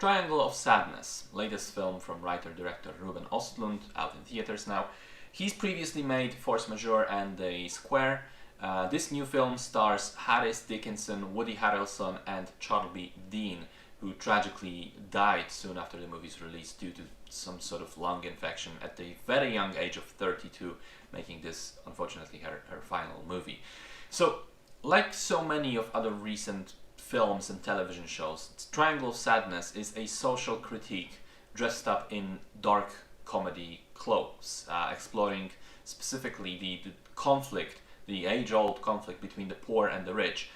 Triangle of Sadness, latest film from writer-director Ruben Östlund, out in theaters now. He's previously made Force Majeure and The Square. This new film stars Harris Dickinson, Woody Harrelson and Charlie Dean, who tragically died soon after the movie's release due to some sort of lung infection at the very young age of 32, making this, unfortunately, her final movie. So, like so many of other recent films and television shows, Triangle of Sadness is a social critique dressed up in dark comedy clothes, exploring specifically the conflict, the age-old conflict between the poor and the rich.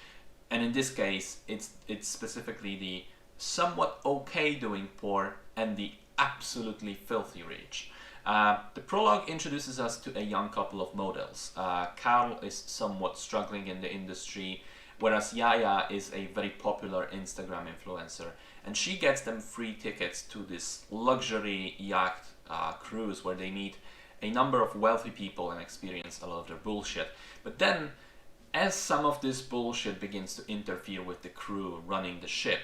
And in this case, it's specifically the somewhat okay doing poor and the absolutely filthy rich. The prologue introduces us to a young couple of models. Carl is somewhat struggling in the industry, whereas Yaya is a very popular Instagram influencer, and she gets them free tickets to this luxury yacht cruise where they meet a number of wealthy people and experience a lot of their bullshit. But then, as some of this bullshit begins to interfere with the crew running the ship,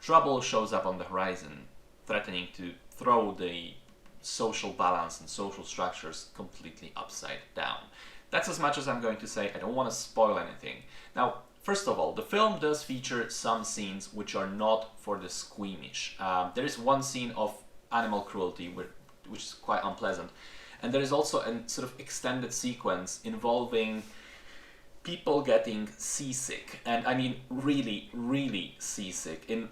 trouble shows up on the horizon, threatening to throw the social balance and social structures completely upside down. That's as much as I'm going to say. I don't want to spoil anything. Now, first of all, the film does feature some scenes which are not for the squeamish. There is one scene of animal cruelty which is quite unpleasant. And there is also a sort of extended sequence involving people getting seasick. And I mean really, really seasick in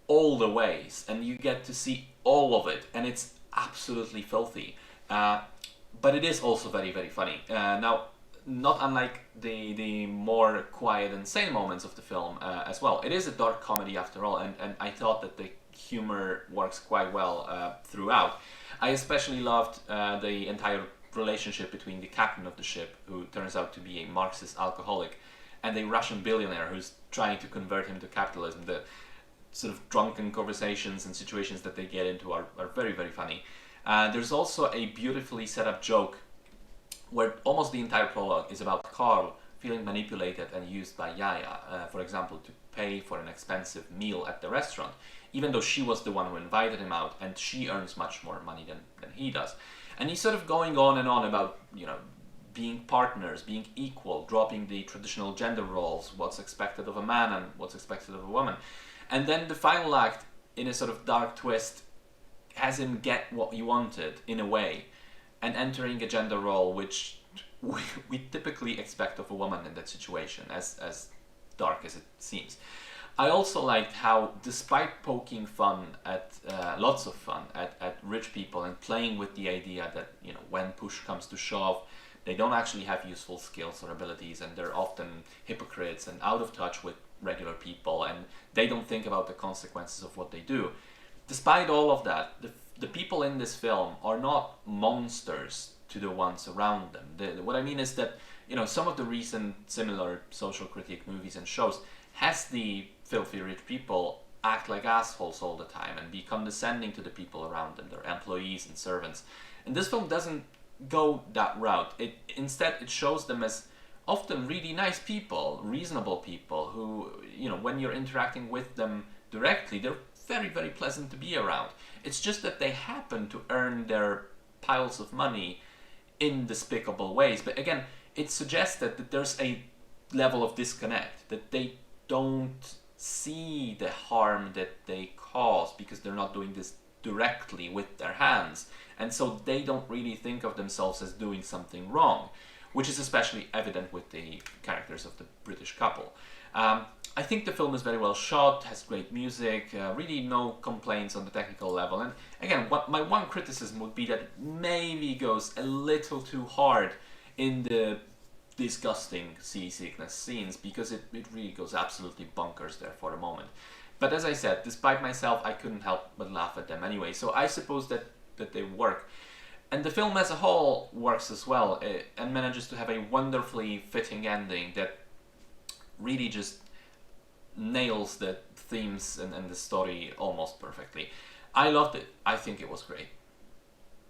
all the ways. And you get to see all of it. And it's absolutely filthy. But it is also very, very funny. Now, not unlike the more quiet and sane moments of the film as well. It is a dark comedy after all, and I thought that the humor works quite well throughout. I especially loved the entire relationship between the captain of the ship, who turns out to be a Marxist alcoholic, and a Russian billionaire who's trying to convert him to capitalism. The sort of drunken conversations and situations that they get into are very, very funny. There's also a beautifully set up joke where almost the entire prologue is about Carl feeling manipulated and used by Yaya, for example, to pay for an expensive meal at the restaurant, even though she was the one who invited him out and she earns much more money than he does. And he's sort of going on and on about, you know, being partners, being equal, dropping the traditional gender roles, what's expected of a man and what's expected of a woman. And then the final act, in a sort of dark twist, has him get what he wanted, in a way, and entering a gender role which we typically expect of a woman in that situation, as dark as it seems. I also liked how, despite poking fun at lots of fun at rich people and playing with the idea that, you know, when push comes to shove, they don't actually have useful skills or abilities, and they're often hypocrites and out of touch with regular people, and they don't think about the consequences of what they do. Despite all of that, the people in this film are not monsters to the ones around them. What I mean is that, you know, some of the recent similar social critique movies and shows has the filthy rich people act like assholes all the time and be condescending to the people around them, their employees and servants. And this film doesn't go that route. Instead, it shows them as often really nice people, reasonable people who, you know, when you're interacting with them directly, they're very, very pleasant to be around. It's just that they happen to earn their piles of money in despicable ways. But again, it suggests that there's a level of disconnect, that they don't see the harm that they cause because they're not doing this directly with their hands. And so they don't really think of themselves as doing something wrong, which is especially evident with the characters of the British couple. I think the film is very well shot, has great music, really no complaints on the technical level. And again, my one criticism would be that it maybe goes a little too hard in the disgusting seasickness scenes, because it really goes absolutely bonkers there for a moment. But as I said, despite myself, I couldn't help but laugh at them anyway. So I suppose that they work. And the film as a whole works as well, and manages to have a wonderfully fitting ending that really just nails the themes and the story almost perfectly. I loved it. I think it was great.